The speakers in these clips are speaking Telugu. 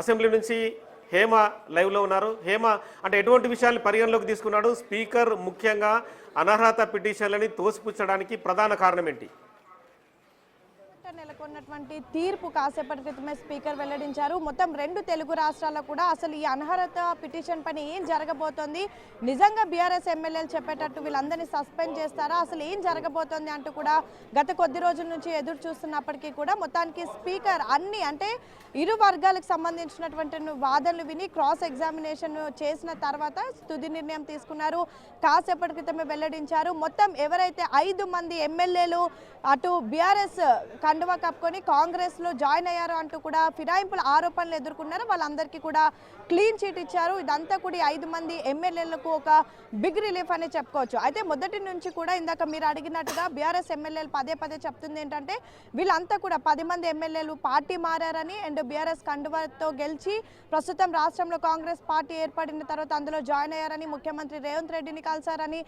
అసెంబ్లీ నుంచి హేమ లైవ్లో ఉన్నారు. హేమ, అంటే ఎటువంటి విషయాన్ని పరిగణలోకి తీసుకున్నాడు స్పీకర్? ముఖ్యంగా అనర్హత పిటిషన్లని తోసిపుచ్చడానికి ప్రధాన కారణం ఏంటి? నెలకొన్నటువంటి తీర్పు కాసేపటి క్రితమే స్పీకర్ వెల్లడించారు. మొత్తం 2 తెలుగు రాష్ట్రాల్లో కూడా అసలు ఈ అనర్హత పిటిషన్ పైన ఏం జరగబోతోంది, నిజంగా బీఆర్ఎస్ ఎమ్మెల్యేలు చెప్పేటట్టు వీళ్ళందరినీ సస్పెండ్ చేస్తారా, అసలు ఏం జరగబోతోంది అంటూ కూడా గత కొద్ది రోజుల నుంచి ఎదురు చూస్తున్నప్పటికీ కూడా మొత్తానికి స్పీకర్ అన్ని అంటే ఇరు వర్గాలకు సంబంధించినటువంటి వాదనలు విని క్రాస్ ఎగ్జామినేషన్ చేసిన తర్వాత తుది నిర్ణయం తీసుకున్నారు. కాసేపటి క్రితమే వెల్లడించారు. మొత్తం ఎవరైతే 5 మంది ఎమ్మెల్యేలు అటు బీఆర్ఎస్ కండువా కప్పుకొని కాంగ్రెస్లో జాయిన్ అయ్యారు అంటూ కూడా ఫిరాయింపుల ఆరోపణలు ఎదుర్కొన్నారు, వాళ్ళందరికీ కూడా క్లీన్ చీట్ ఇచ్చారు. ఇదంతా కూడా 5 మంది ఎమ్మెల్యేలకు ఒక బిగ్ రిలీఫ్ అని చెప్పుకోవచ్చు. అయితే మొదటి నుంచి కూడా ఇందాక మీరు అడిగినట్టుగా బీఆర్ఎస్ ఎమ్మెల్యేలు పదే చెప్తుంది ఏంటంటే వీళ్ళంతా కూడా 10 మంది ఎమ్మెల్యేలు పార్టీ మారారని అండ్ బీఆర్ఎస్ కండువాతో గెలిచి ప్రస్తుతం రాష్ట్రంలో కాంగ్రెస్ పార్టీ ఏర్పడిన తర్వాత అందులో జాయిన్ అయ్యారని, ముఖ్యమంత్రి రేవంత్ రెడ్డిని కలిసారని,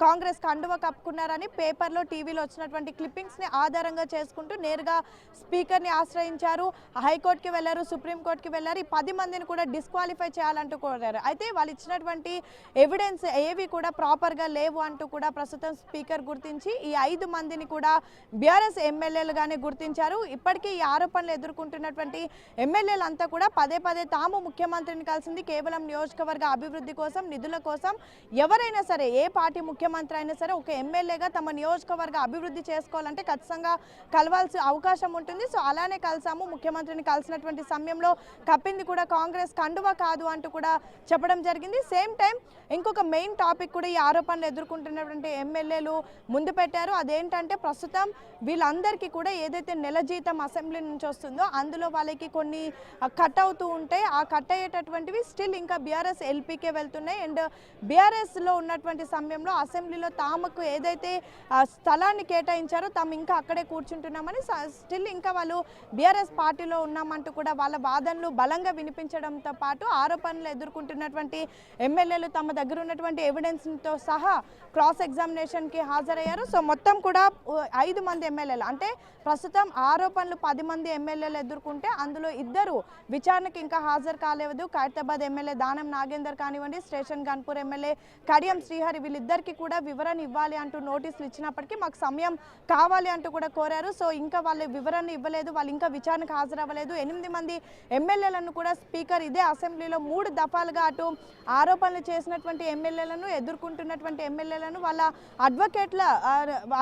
కాంగ్రెస్ కండువా కప్పుకున్నారని పేపర్లో టీవీలో వచ్చినటువంటి క్లిప్పింగ్స్ని ఆధారంగా చేసుకుంటూ నేరుగా స్పీకర్ని ఆశ్రయించారు. హైకోర్టుకి వెళ్లారు, సుప్రీంకోర్టుకి వెళ్లారు. ఈ 10 మందిని కూడా డిస్క్వాలిఫై చేయాలంటూ కోరారు. అయితే వాళ్ళు ఇచ్చినటువంటి ఎవిడెన్స్ ఏవి కూడా ప్రాపర్గా లేవు అంటూ కూడా ప్రస్తుతం స్పీకర్ గుర్తించి ఈ 5 మందిని కూడా బీఆర్ఎస్ ఎమ్మెల్యేలుగానే గుర్తించారు. ఇప్పటికీ ఈ ఆరోపణలు ఎదుర్కొంటున్నటువంటి ఎమ్మెల్యేలంతా కూడా పదే తాము ముఖ్యమంత్రిని కలిసింది కేవలం నియోజకవర్గ అభివృద్ధి కోసం, నిధుల కోసం. ఎవరైనా సరే, ఏ పార్టీ ముఖ్యమంత్రి అయినా సరే ఒక ఎమ్మెల్యేగా తమ నియోజకవర్గ అభివృద్ధి చేసుకోవాలంటే ఖచ్చితంగా కలవాల్సిన అవకాశం ఉంటుంది. సో అలానే కలిసాము, ముఖ్యమంత్రిని కలిసినటువంటి సమయంలో కప్పింది కూడా కాంగ్రెస్ కండువా కాదు అంటూ కూడా చెప్పడం జరిగింది. సేమ్ టైం ఇంకొక మెయిన్ టాపిక్ కూడా ఈ ఆరోపణలు ఎదుర్కొంటున్నటువంటి ఎమ్మెల్యేలు ముందు పెట్టారు. అదేంటంటే ప్రస్తుతం వీళ్ళందరికీ కూడా ఏదైతే నెల జీతం అసెంబ్లీ నుంచి వస్తుందో అందులో వాళ్ళకి కొన్ని కట్ అవుతూ ఉంటే ఆ కట్ అయ్యేటటువంటివి స్టిల్ ఇంకా బీఆర్ఎస్ ఎల్పీకే వెళ్తున్నాయి. అండ్ బీఆర్ఎస్లో ఉన్నటువంటి సమయంలో అసెంబ్లీలో తామకు ఏదైతే స్థలాన్ని కేటాయించారో తాము ఇంకా అక్కడే కూర్చుంటున్నామని స్టిల్ ఇంకా వాళ్ళు బీఆర్ఎస్ పార్టీలో ఉన్నామంటూ కూడా వాళ్ళ వాదనలు బలంగా వినిపించడంతో పాటు ఆరోపణలు ఎదుర్కొంటున్నటువంటి ఎమ్మెల్యేలు తమ దగ్గర ఉన్నటువంటి ఎవిడెన్స్తో సహా క్రాస్ ఎగ్జామినేషన్కి హాజరయ్యారు. సో మొత్తం కూడా 5 మంది ఎమ్మెల్యేలు అంటే ప్రస్తుతం ఆరోపణలు 10 మంది ఎమ్మెల్యేలు ఎదుర్కొంటే అందులో 2 విచారణకు ఇంకా హాజరు కాలేదు. ఖైరతాబాద్ ఎమ్మెల్యే దానం నాగేందర్ కానివ్వండి, స్టేషన్ గన్పూర్ ఎమ్మెల్యే కడియం శ్రీహరి, వీళ్ళిద్దరికీ కూడా వివరణ ఇవ్వాలి అంటూ నోటీసులు ఇచ్చినప్పటికీ మాకు సమయం కావాలి అంటూ కూడా కోరారు. సో ఇంకా వాళ్ళు వివరణ ఇవ్వలేదు, వాళ్ళు ఇంకా విచారణకు హాజరవ్వలేదు. 8 మంది ఎమ్మెల్యేలను కూడా స్పీకర్ ఇదే అసెంబ్లీలో 3 దఫాలుగా అటు ఆరోపణలు చేసినటువంటి ఎమ్మెల్యేలను, ఎదుర్కొంటున్నటువంటి ఎమ్మెల్యేలను వాళ్ళ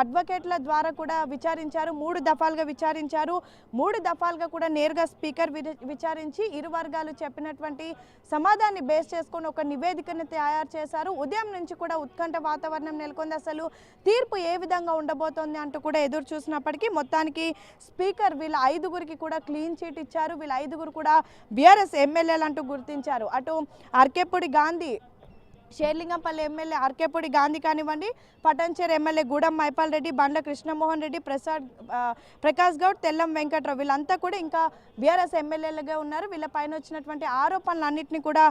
అడ్వకేట్ల ద్వారా కూడా విచారించారు. 3 దఫాలుగా విచారించారు. 3 దఫాలుగా కూడా నేరుగా స్పీకర్ విచారించి ఇరు వర్గాలు చెప్పినటువంటి సమాధానాన్ని బేస్ చేసుకొని ఒక నివేదికను తయారు చేశారు. ఉదయం నుంచి కూడా ఉత్కంఠ వాతావరణం నెలకొంది. అసలు తీర్పు ఏ విధంగా ఉండబోతోంది అంటూ కూడా ఎదురు చూసినప్పటికీ మొత్తానికి స్పీకర్ వీళ్ళ 5గురికి కూడా క్లీన్ చీట్ ఇచ్చారు. వీళ్ళ 5గురు కూడా బీఆర్ఎస్ ఎమ్మెల్యేలు అంటూ గుర్తించారు. అటు ఆర్కేపూడి గాంధీ, షేర్లింగంపల్లి ఎమ్మెల్యే ఆర్కేపూడి గాంధీ కానివ్వండి, పటంచేరు ఎమ్మెల్యే గూడెం మైపాల్ రెడ్డి, బండ్ల కృష్ణమోహన్ రెడ్డి, ప్రకాష్ గౌడ్, తెల్లం వెంకట్రావు వీళ్ళంతా కూడా ఇంకా బీఆర్ఎస్ ఎమ్మెల్యేలుగా ఉన్నారు. వీళ్ళపైన వచ్చినటువంటి ఆరోపణలన్నింటినీ కూడా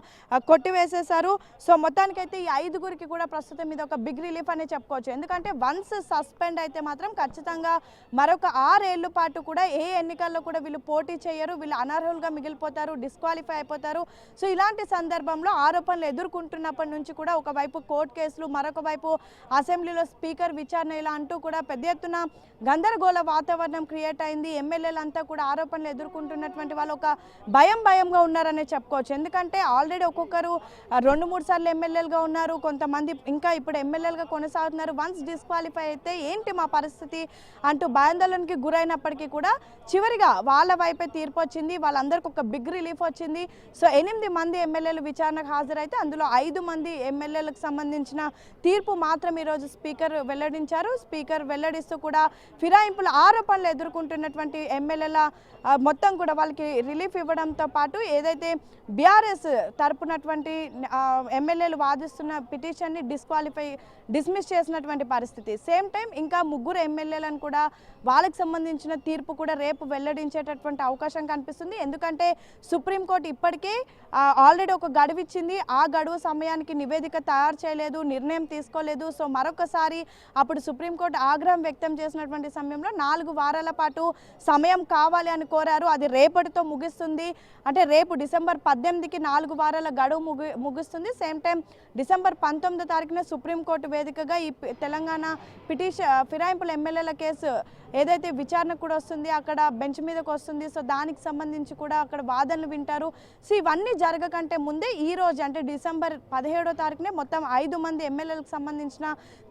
కొట్టివేసేశారు. సో మొత్తానికైతే ఈ 5గురికి కూడా ప్రస్తుతం ఇది ఒక బిగ్ రిలీఫ్ అనే చెప్పుకోవచ్చు. ఎందుకంటే వన్స్ సస్పెండ్ అయితే మాత్రం ఖచ్చితంగా మరొక 6 ఏళ్ల పాటు కూడా ఏ ఎన్నికల్లో కూడా వీళ్ళు పోటీ చేయరు, వీళ్ళు అనర్హులుగా మిగిలిపోతారు, డిస్క్వాలిఫై అయిపోతారు. సో ఇలాంటి సందర్భంలో ఆరోపణలు ఎదుర్కొంటున్నప్పటి నుంచి కూడా ఒకవైపు కోర్టు కేసులు, మరొక వైపు అసెంబ్లీలో స్పీకర్ విచారణ ఇలా అంటూ కూడా పెద్ద ఎత్తున గందరగోళ వాతావరణం క్రియేట్ అయింది. ఎమ్మెల్యేలంతా కూడా ఆరోపణలు ఎదుర్కొంటున్నటువంటి వాళ్ళు ఒక భయంగా ఉన్నారనే చెప్పుకోవచ్చు. ఎందుకంటే ఆల్రెడీ ఒక్కొక్కరు 2-3 సార్లు ఎమ్మెల్యేలుగా ఉన్నారు, కొంతమంది ఇంకా ఇప్పుడు ఎమ్మెల్యేలుగా కొనసాగుతున్నారు. వన్స్ డిస్క్వాలిఫై అయితే ఏంటి మా పరిస్థితి అంటూ భయాందోళనకి గురైనప్పటికీ కూడా చివరిగా వాళ్ళ వైపే తీర్పు వచ్చింది. వాళ్ళందరికీ ఒక బిగ్ రిలీఫ్ వచ్చింది. సో 8 మంది ఎమ్మెల్యేలు విచారణకు హాజరైతే అందులో 5 మంది ఎమ్మెల్యేలకు సంబంధించిన తీర్పు మాత్రం ఈరోజు స్పీకర్ వెల్లడించారు. స్పీకర్ వెల్లడిస్తూ కూడా ఫిరాయింపుల ఆరోపణలు ఎదుర్కొంటున్నటువంటి ఎమ్మెల్యేల మొత్తం కూడా వాళ్ళకి రిలీఫ్ ఇవ్వడంతో పాటు ఏదైతే బీఆర్ఎస్ తరపునటువంటి ఎమ్మెల్యేలు వాదిస్తున్న పిటిషన్ని డిస్మిస్ చేసినటువంటి పరిస్థితి. సేమ్ టైం ఇంకా 3 ఎమ్మెల్యేలను కూడా వాళ్ళకి సంబంధించిన తీర్పు కూడా రేపు వెల్లడించేటటువంటి అవకాశం కనిపిస్తుంది. ఎందుకంటే సుప్రీంకోర్టు ఇప్పటికే ఆల్రెడీ ఒక గడువు ఇచ్చింది. ఆ గడువు సమయానికి నివేదిక తయారు చేయలేదు, నిర్ణయం తీసుకోలేదు. సో మరొకసారి అప్పుడు సుప్రీంకోర్టు ఆగ్రహం వ్యక్తం చేసినటువంటి సమయంలో 4 వారాల పాటు సమయం కావాలి అని కోరారు. అది రేపటితో ముగిస్తుంది. అంటే రేపు డిసెంబర్ 18కి 4 వారాల గడువు ముగుస్తుంది. సేమ్ టైం డిసెంబర్ 19వ తారీఖున సుప్రీంకోర్టు వేదికగా ఈ తెలంగాణ ఫిరాయింపుల ఎమ్మెల్యేల కేసు ఏదైతే విచారణ కూడా వస్తుంది, అక్కడ బెంచ్ మీదకి వస్తుంది. సో దానికి సంబంధించి కూడా అక్కడ వాదనలు వింటారు. సో ఇవన్నీ జరగకంటే ముందే ఈ రోజు అంటే డిసెంబర్ 17వ తారీఖునే మొత్తం 5 మంది ఎమ్మెల్యేలకు సంబంధించిన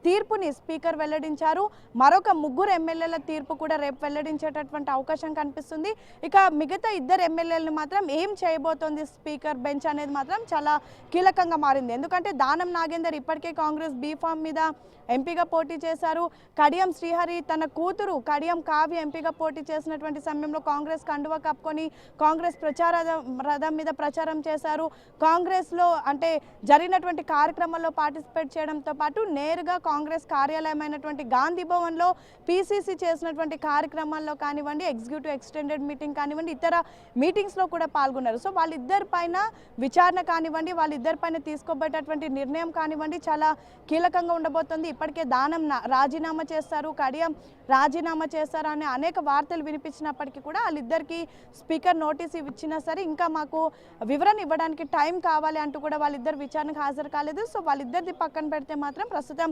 తీర్పుని స్పీకర్ వెల్లడించారు. మరొక 3 ఎమ్మెల్యేల తీర్పు కూడా రేపు వెల్లడించేటటువంటి అవకాశం కనిపిస్తుంది. ఇక మిగతా 2 ఎమ్మెల్యేలను మాత్రం ఏం చేయబోతోంది స్పీకర్ బెంచ్ అనేది మాత్రం చాలా కీలకంగా మారింది. ఎందుకంటే దానం నాగేందర్ ఇప్పటికే కాంగ్రెస్ బీఫామ్ మీద ఎంపీగా పోటీ చేశారు. కడియం శ్రీహరి తన కూతురు కడియం కావ్య ఎంపీగా పోటీ చేసినటువంటి సమయంలో కాంగ్రెస్ కండువా కప్పుకొని కాంగ్రెస్ ప్రచార రథం మీద ప్రచారం చేశారు. కాంగ్రెస్లో అంటే జరిగినటువంటి కార్యక్రమాల్లో పార్టిసిపేట్ చేయడంతో పాటు నేరుగా కాంగ్రెస్ కార్యాలయమైనటువంటి గాంధీ భవన్లో పీసీసీ చేసినటువంటి కార్యక్రమాల్లో కానివ్వండి, ఎగ్జిక్యూటివ్ ఎక్స్టెండెడ్ మీటింగ్ కానివ్వండి, ఇతర మీటింగ్స్లో కూడా పాల్గొన్నారు. సో వాళ్ళిద్దరి పైన విచారణ కానివ్వండి, వాళ్ళిద్దరి పైన తీసుకోబోయేటటువంటి నిర్ణయం కానివ్వండి చాలా కీలకంగా ఉండబోతుంది. ఇప్పటికే దానం రాజీనామా చేస్తారు, కడియం రాజీనామా చేస్తారు అనే అనేక వార్తలు వినిపించినప్పటికీ కూడా వాళ్ళిద్దరికి స్పీకర్ నోటీస్ ఇచ్చినా సరే ఇంకా మాకు వివరణ ఇవ్వడానికి టైం కావాలి అంటూ కూడా వాళ్ళిద్దరు విచారణకు హాజరు కాలేదు. సో వాళ్ళిద్దరిది పక్కన పెడితే మాత్రం ప్రస్తుతం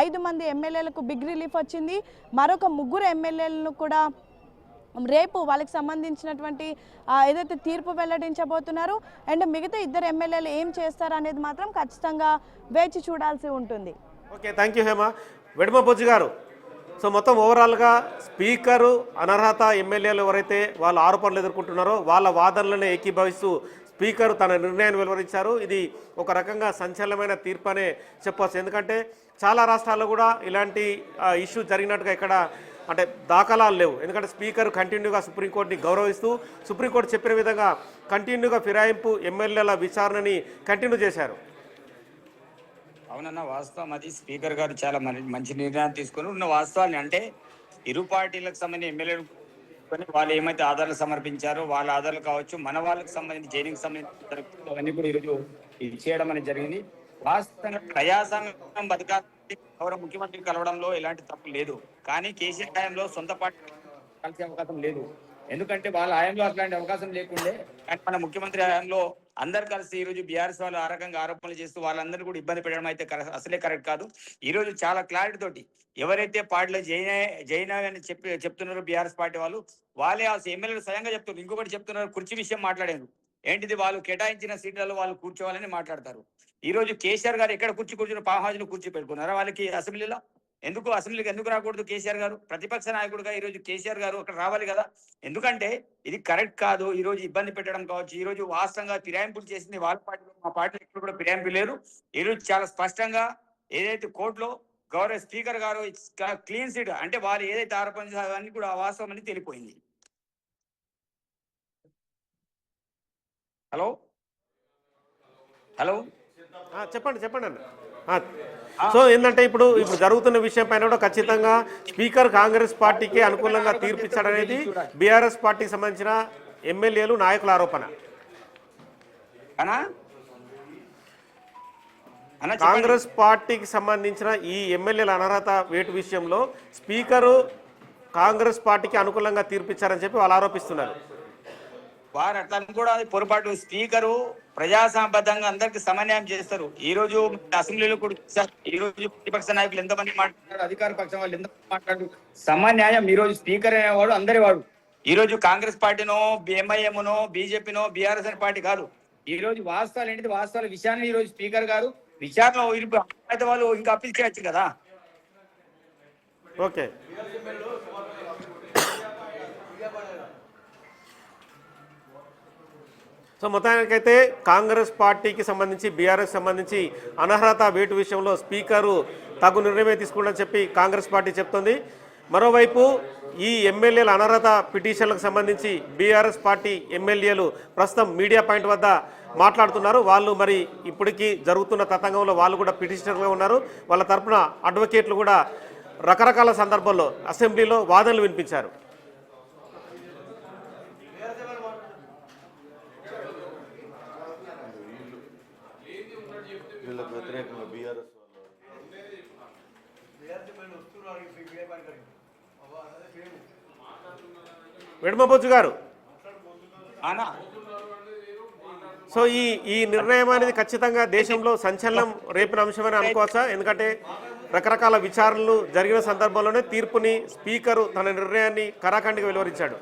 5 మంది ఎమ్మెల్యేలకు బిగ్ రిలీఫ్ వచ్చింది. మరొక 3 ఎమ్మెల్యేలను కూడా రేపు వాళ్ళకి సంబంధించినటువంటి ఏదైతే తీర్పు వెల్లడించబోతున్నారు. అండ్ మిగతా 2 ఎమ్మెల్యేలు ఏం చేస్తారు అనేది మాత్రం ఖచ్చితంగా వేచి చూడాల్సి ఉంటుంది. Okay, thank you Hema. వెడమ బొజ్జు గారు, సో మొత్తం ఓవరాల్గా స్పీకరు అనర్హత ఎమ్మెల్యేలు ఎవరైతే వాళ్ళ ఆరోపణలు ఎదుర్కొంటున్నారో వాళ్ళ వాదనలను ఏకీభవిస్తూ స్పీకర్ తన నిర్ణయాన్ని వెలువరించారు. ఇది ఒక రకంగా సంచలనమైన తీర్పు అనే చెప్పవచ్చు. ఎందుకంటే చాలా రాష్ట్రాల్లో కూడా ఇలాంటి ఇష్యూ జరిగినట్టుగా ఇక్కడ అంటే దాఖలాలు లేవు. ఎందుకంటే స్పీకర్ కంటిన్యూగా సుప్రీంకోర్టుని గౌరవిస్తూ సుప్రీంకోర్టు చెప్పిన విధంగా కంటిన్యూగా ఫిరాయింపు ఎమ్మెల్యేల విచారణని కంటిన్యూ చేశారు. అవునన్న, వాస్తవం అది. స్పీకర్ గారు చాలా మంచి నిర్ణయాన్ని తీసుకొని ఉన్న వాస్తవాన్ని అంటే ఇరు పార్టీలకు సంబంధించిన ఎమ్మెల్యేలు వాళ్ళు ఏమైతే ఆధారాలు సమర్పించారో వాళ్ళ ఆధారాలు కావచ్చు, మన వాళ్ళకి సంబంధించి జైలుకి సంబంధించిన అవన్నీ కూడా ఈరోజు ఇచ్చేయడం అనేది జరిగింది. వాస్తవంగా ప్రజాస్వామ్యం బతకాలి, గౌరవ ముఖ్యమంత్రి కలవడంలో ఎలాంటి తప్పు లేదు. కానీ కేసీఆర్ హయాంలో సొంత పార్టీ కలిసే అవకాశం లేదు. ఎందుకంటే వాళ్ళ హయాంలో అట్లాంటి అవకాశం లేకుండే. కానీ మన ముఖ్యమంత్రి హయాంలో అందరు కలిసి ఈరోజు బీఆర్ఎస్ వాళ్ళు ఆ రకంగా ఆరోపణలు చేస్తూ వాళ్ళందరూ కూడా ఇబ్బంది పెట్టడం అయితే అసలే కరెక్ట్ కాదు. ఈరోజు చాలా క్లారిటీ తోటి ఎవరైతే పార్టీలో జైనా అని చెప్తున్నారో బీఆర్ఎస్ పార్టీ వాళ్ళే ఆ ఎమ్మెల్యేలు స్వయంగా చెప్తున్నారు. ఇంకొకటి చెప్తున్నారు, కుర్చీ విషయం మాట్లాడారు. ఏంటిది, వాళ్ళు కేటాయించిన సీట్లలో వాళ్ళు కూర్చోవాలని మాట్లాడతారు. ఈ రోజు కేసీఆర్ గారు ఎక్కడ కూర్చుని ఫామ్ హౌస్ లో కూర్చో పెట్టుకున్నారా వాళ్ళకి అసెంబ్లీలో? అసెంబ్లీకి ఎందుకు రాకూడదు కేసీఆర్ గారు? ప్రతిపక్ష నాయకుడుగా ఈ రోజు కేసీఆర్ గారు అక్కడ రావాలి కదా. ఎందుకంటే ఇది కరెక్ట్ కాదు. ఈ రోజు ఇబ్బంది పెట్టడం కావచ్చు, ఈ రోజు వాస్తవంగా ఫిరాయింపులు చేసింది వాళ్ళ పార్టీలో, మా పార్టీలో ఎక్కడ కూడా ఫిరాయింపు లేరు. ఈ రోజు చాలా స్పష్టంగా ఏదైతే కోర్టులో గౌరవ స్పీకర్ గారు క్లీన్ సిట్ అంటే వాళ్ళు ఏదైతే ఆరోపణ అవన్నీ కూడా వాస్తవం అని తెలిపోయింది. హలో హలో చెప్పండి అన్న. సో ఏంటంటే ఇప్పుడు జరుగుతున్న విషయం పైన కూడా ఖచ్చితంగా స్పీకర్ కాంగ్రెస్ పార్టీకి అనుకూలంగా తీర్పిచ్చాడనేది బీఆర్ఎస్ పార్టీకి సంబంధించిన ఎమ్మెల్యేలు నాయకుల ఆరోపణ. కాంగ్రెస్ పార్టీకి సంబంధించిన ఈ ఎమ్మెల్యేల అనర్హత వేటు విషయంలో స్పీకరు కాంగ్రెస్ పార్టీకి అనుకూలంగా తీర్పిచ్చారని చెప్పి వాళ్ళు ఆరోపిస్తున్నారు. వారు అట్లా కూడా పొరపాటు. స్పీకరు ప్రజాసంబద్ధంగా అందరికి సమన్వయం చేస్తారు. ఈ రోజు అసెంబ్లీలో కూడా ఈ రోజు ప్రతిపక్ష నాయకులు ఎంతమంది మాట్లాడారు, అధికార పక్షం వాళ్ళు ఎంతమంది మాట్లాడారు, సమన్యాయం. ఈ రోజు స్పీకర్ అనేవాడు అందరి వాడు. ఈ రోజు కాంగ్రెస్ పార్టీనో ఎంఐఎంనో బీజేపీనో బీఆర్ఎస్ అనే పార్టీ కాదు. ఈ రోజు వాస్తవాలు ఏంటిది, వాస్తవాల విషయాన్ని ఈ రోజు స్పీకర్ గారు విచారణ అయితే వాళ్ళు ఇంకా అప్పీల్ చేయొచ్చు కదా. ఓకే, సో మొత్తానికైతే కాంగ్రెస్ పార్టీకి సంబంధించి బీఆర్ఎస్ సంబంధించి అనర్హత వేటు విషయంలో స్పీకరు తగు నిర్ణయమే తీసుకుంటారని చెప్పి కాంగ్రెస్ పార్టీ చెప్తోంది. మరోవైపు ఈ ఎమ్మెల్యేల అనర్హత పిటిషన్లకు సంబంధించి బీఆర్ఎస్ పార్టీ ఎమ్మెల్యేలు ప్రస్తుతం మీడియా పాయింట్ వద్ద మాట్లాడుతున్నారు. వాళ్ళు మరి ఇప్పటికీ జరుగుతున్న తతంగంలో వాళ్ళు కూడా పిటిషనర్గా ఉన్నారు. వాళ్ళ తరఫున అడ్వకేట్లు కూడా రకరకాల సందర్భాల్లో అసెంబ్లీలో వాదనలు వినిపించారు. వీళ్ళకి వ్యతిరేకంగా బీఆర్ఎస్ వెడమబొజ్జు గారు, అనా సో ఈ నిర్ణయం అనేది ఖచ్చితంగా దేశంలో సంచలనం రేపిన అంశమని అనుకోవచ్చా? ఎందుకంటే రకరకాల విచారణలు జరిగిన సందర్భంలోనే తీర్పుని స్పీకరు తన నిర్ణయాన్ని కరాఖండిగా వెలువరించాడు.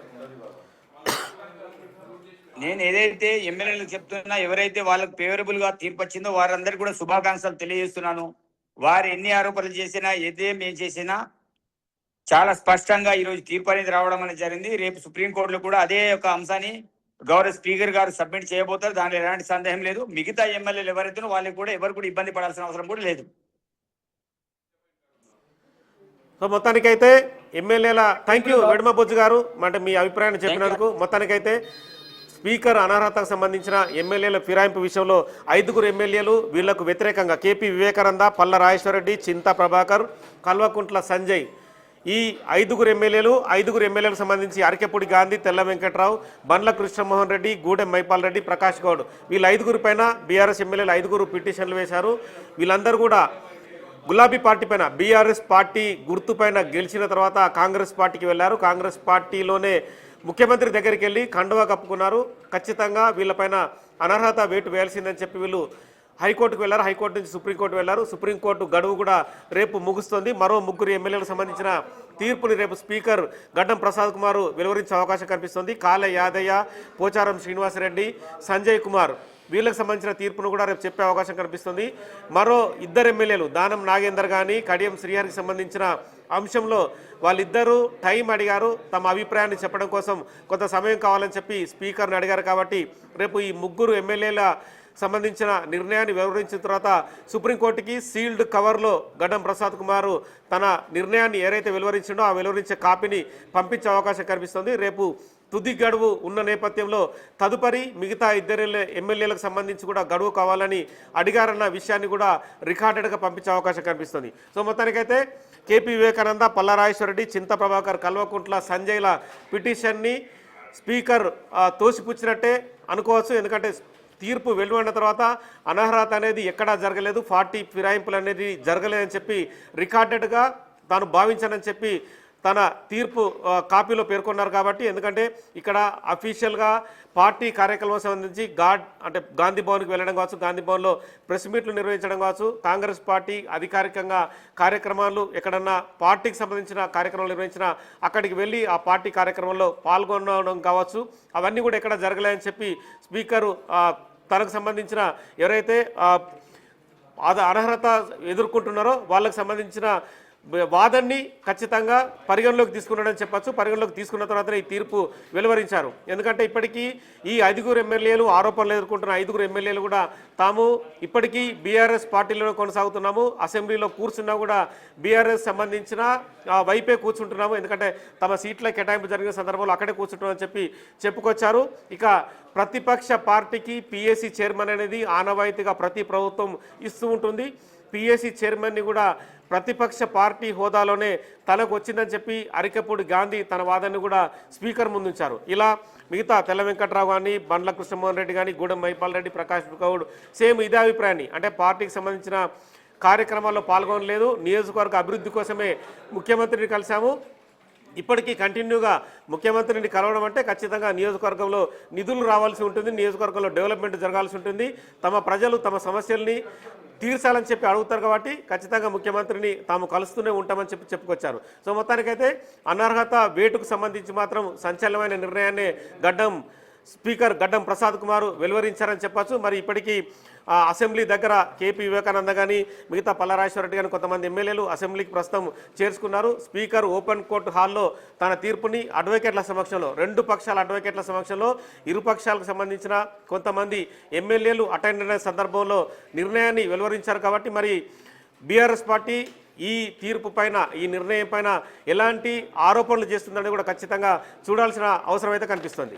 నేను ఏదైతే ఎమ్మెల్యేలకు చెప్తున్నా, ఎవరైతే వాళ్ళకి ఫేవరబుల్ గా తీర్పు వచ్చిందో వారందరికీ కూడా శుభాకాంక్షలు తెలియజేస్తున్నాను. వారు ఎన్ని ఆరోపణలు చేసినా, ఏం చేసినా చాలా స్పష్టంగా ఈరోజు తీర్పు అనేది రావడం అనేది జరిగింది. రేపు సుప్రీంకోర్టులో కూడా అదే ఒక అంశాన్ని గౌరవ స్పీకర్ గారు సబ్మిట్ చేయబోతారు. దానిలో ఎలాంటి సందేహం లేదు. మిగతా ఎమ్మెల్యేలు ఎవరైతే వాళ్ళకి కూడా ఎవరు కూడా ఇబ్బంది పడాల్సిన అవసరం కూడా లేదు. సో మొత్తానికైతే ఎమ్మెల్యేల థ్యాంక్ యూ వెడమబొజ్జు గారు, అంటే మీ అభిప్రాయాన్ని చెప్పినందుకు. మొత్తానికైతే స్పీకర్ అనర్హతకు సంబంధించిన ఎమ్మెల్యేల ఫిరాయింపు విషయంలో 5గురు ఎమ్మెల్యేలు వీళ్లకు వ్యతిరేకంగా కేపీ వివేకానంద, పల్ల రాజేశ్వరరెడ్డి, చింతా ప్రభాకర్, కల్వకుంట్ల సంజయ్, ఈ 5గురు ఎమ్మెల్యేలకు సంబంధించి అరకెపూడి గాంధీ, తెల్ల వెంకట్రావు, బండ్ల కృష్ణమోహన్ రెడ్డి, గూడెం మైపాల్ రెడ్డి, ప్రకాష్ గౌడ్, వీళ్ళ 5గురి పైన బీఆర్ఎస్ ఎమ్మెల్యేలు 5గురు పిటిషన్లు వేశారు. వీళ్ళందరూ కూడా గులాబీ పార్టీ పైన, బీఆర్ఎస్ పార్టీ గుర్తుపైన గెలిచిన తర్వాత కాంగ్రెస్ పార్టీకి వెళ్ళారు. కాంగ్రెస్ పార్టీలోనే ముఖ్యమంత్రి దగ్గరికి వెళ్ళి కండువా కప్పుకున్నారు. ఖచ్చితంగా వీళ్ళపైన అనర్హత వేటు వేయాల్సిందని చెప్పి వీళ్ళు హైకోర్టుకు వెళ్ళారు. హైకోర్టు నుంచి సుప్రీంకోర్టు వెళ్ళారు. సుప్రీంకోర్టు గడువు కూడా రేపు ముగుస్తుంది. మరో 3 ఎమ్మెల్యేలకు సంబంధించిన తీర్పుని రేపు స్పీకర్ గడ్డం ప్రసాద్ కుమార్ వెలువరించే అవకాశం కనిపిస్తుంది. కాళ యాదయ్య, పోచారం శ్రీనివాసరెడ్డి, సంజయ్ కుమార్ వీళ్ళకి సంబంధించిన తీర్పును కూడా రేపు చెప్పే అవకాశం కనిపిస్తుంది. మరో 2 ఎమ్మెల్యేలు దానం నాగేందర్ కానీ కడియం శ్రీహరికి సంబంధించిన అంశంలో వాళ్ళిద్దరూ టైం అడిగారు. తమ అభిప్రాయాన్ని చెప్పడం కోసం కొంత సమయం కావాలని చెప్పి స్పీకర్ని అడిగారు. కాబట్టి రేపు ఈ 3 ఎమ్మెల్యేల సంబంధించిన నిర్ణయాన్ని వివరించిన తర్వాత సుప్రీంకోర్టుకి సీల్డ్ కవర్లో గడ్డం ప్రసాద్ కుమార్ తన నిర్ణయాన్ని ఏదైతే వెలువరించిండో ఆ వెలువరించే కాపీని పంపించే అవకాశం కనిపిస్తుంది. రేపు తుది గడువు ఉన్న నేపథ్యంలో తదుపరి మిగతా 2 ఎమ్మెల్యేలకు సంబంధించి కూడా గడువు కావాలని అడిగారన్న విషయాన్ని కూడా రికార్డెడ్గా పంపించే అవకాశం కనిపిస్తుంది. సో మొత్తానికైతే కేపీ వివేకానంద, పల్లరాజేశ్వరరెడ్డి, చింత ప్రభాకర్, కల్వకుంట్ల సంజయ్ల పిటిషన్ని స్పీకర్ తోసిపుచ్చినట్టే అనుకోవచ్చు. ఎందుకంటే తీర్పు వెలువడిన తర్వాత అనర్హత అనేది ఎక్కడా జరగలేదు, పార్టీ ఫిరాయింపులు అనేది జరగలేదని చెప్పి రికార్డెడ్గా తాను భావించానని చెప్పి తన తీర్పు కాపీలో పేర్కొన్నారు. కాబట్టి ఎందుకంటే ఇక్కడ అఫీషియల్గా పార్టీ కార్యక్రమం సంబంధించి గాంధీ భవన్కి వెళ్ళడం కావచ్చు, గాంధీ భవన్లో ప్రెస్ మీట్లు నిర్వహించడం కావచ్చు, కాంగ్రెస్ పార్టీ అధికారికంగా కార్యక్రమాలు ఎక్కడన్నా పార్టీకి సంబంధించిన కార్యక్రమాలు నిర్వహించినా అక్కడికి వెళ్ళి ఆ పార్టీ కార్యక్రమంలో పాల్గొనడం కావచ్చు, అవన్నీ కూడా ఎక్కడ జరగలేదని చెప్పి స్పీకరు తనకు సంబంధించిన ఎవరైతే అనర్హత ఎదుర్కొంటున్నారో వాళ్ళకు సంబంధించిన వాదన్ని ఖచ్చితంగా పరిగణలోకి తీసుకున్నాడని చెప్పచ్చు. పరిగణలోకి తీసుకున్న తర్వాత ఈ తీర్పు వెలువరించారు. ఎందుకంటే ఇప్పటికీ ఈ 5గురు ఎమ్మెల్యేలు ఆరోపణలు ఎదుర్కొంటున్న 5గురు ఎమ్మెల్యేలు కూడా తాము ఇప్పటికీ బీఆర్ఎస్ పార్టీలో కొనసాగుతున్నాము, అసెంబ్లీలో కూర్చున్నా కూడా బీఆర్ఎస్ సంబంధించిన వైపే కూర్చుంటున్నాము, ఎందుకంటే తమ సీట్ల కేటాయింపు జరిగిన సందర్భంలో అక్కడే కూర్చుంటామని చెప్పి చెప్పుకొచ్చారు. ఇక ప్రతిపక్ష పార్టీకి పిఎస్సి చైర్మన్ అనేది ఆనవాయితీగా ప్రతి ప్రభుత్వం ఇస్తూ ఉంటుంది. పిఎస్సి చైర్మన్ని కూడా ప్రతిపక్ష పార్టీ హోదాలోనే తనకు వచ్చిందని చెప్పి అరికపూడి గాంధీ తన వాదనని కూడా స్పీకర్ ముందుంచారు. ఇలా మిగతా తెల్ల వెంకట్రావు కానీ, బండ్ల కృష్ణమోహన్ రెడ్డి కానీ, గూడెం మైపాల్ రెడ్డి, ప్రకాష్ గౌడ్ సేమ్ ఇదే అభిప్రాయాన్ని, అంటే పార్టీకి సంబంధించిన కార్యక్రమాల్లో పాల్గొనలేదు, నియోజకవర్గ అభివృద్ధి కోసమే ముఖ్యమంత్రిని కలిశాము, ఇప్పటికీ కంటిన్యూగా ముఖ్యమంత్రిని కలవడం అంటే ఖచ్చితంగా నియోజకవర్గంలో నిధులు రావాల్సి ఉంటుంది, నియోజకవర్గంలో డెవలప్మెంట్ జరగాల్సి ఉంటుంది, తమ ప్రజలు తమ సమస్యల్ని తీర్చాలని చెప్పి అడుగుతారు. కాబట్టి ఖచ్చితంగా ముఖ్యమంత్రిని తాము కలుస్తూనే ఉంటామని చెప్పి చెప్పుకొచ్చారు. సో మొత్తానికైతే అనర్హత వేటుకు సంబంధించి మాత్రం సంచలనమైన నిర్ణయాన్ని స్పీకర్ గడ్డం ప్రసాద్ కుమార్ వెలువరించారని చెప్పచ్చు. మరి ఇప్పటికీ అసెంబ్లీ దగ్గర కేపీ వివేకానంద కానీ మిగతా పల్లరాజేశ్వరరెడ్డి కానీ కొంతమంది ఎమ్మెల్యేలు అసెంబ్లీకి ప్రస్తుతం చేర్చుకున్నారు. స్పీకర్ ఓపెన్ కోర్టు హాల్లో తన తీర్పుని అడ్వకేట్ల సమక్షంలో, 2 పక్షాల అడ్వకేట్ల సమక్షంలో ఇరు పక్షాలకు సంబంధించిన కొంతమంది ఎమ్మెల్యేలు అటెండ్ అయిన సందర్భంలో నిర్ణయాన్ని వెలువరించారు. కాబట్టి మరి బీఆర్ఎస్ పార్టీ ఈ తీర్పు పైన, ఈ నిర్ణయం పైన ఎలాంటి ఆరోపణలు చేస్తుందని కూడా ఖచ్చితంగా చూడాల్సిన అవసరం అయితే కనిపిస్తుంది.